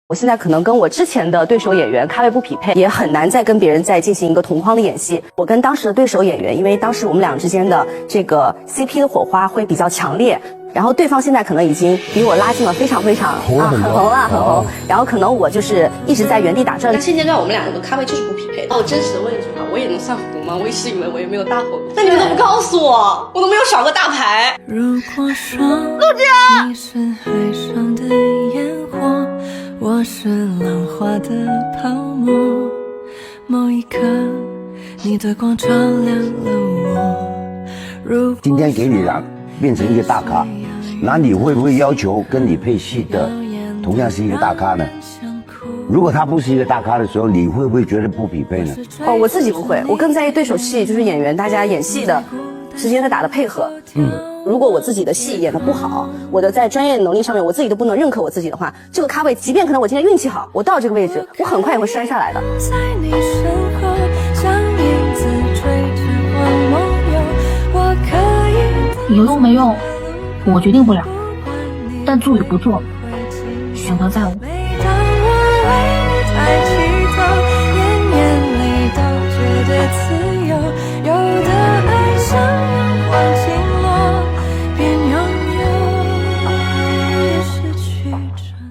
我现在可能跟我之前的对手演员咖位不匹配，也很难再跟别人再进行一个同框的演戏。我跟当时的对手演员，因为当时我们俩之间的这个 CP 的火花会比较强烈，然后对方现在可能已经比我拉近了非常很红了，很红。然后可能我就是一直在原地打转。现阶段我们两个的咖位就是不匹配。那我真实的问一句话，我也能算红吗？我一直以为我也没有大红，但你们都不告诉我，我都没有耍过大牌。如果说陆姐你是海上的烟火，我是浪花的泡沫，某一刻你的光照亮了我。今天给你俩变成一个大咖，那你会不会要求跟你配戏的同样是一个大咖呢？如果他不是一个大咖的时候，你会不会觉得不匹配呢？我自己不会，我更在意对手戏，就是演员大家演戏的之间的打的配合。如果我自己的戏演得不好，我的在专业能力上面我自己都不能认可我自己的话，这个咖位即便可能我今天运气好，我到这个位置，我很快也会摔下来的。在你身后像影子追着我梦游，我可以有用没用我决定不了，但做与不做选择在我。每当我为你太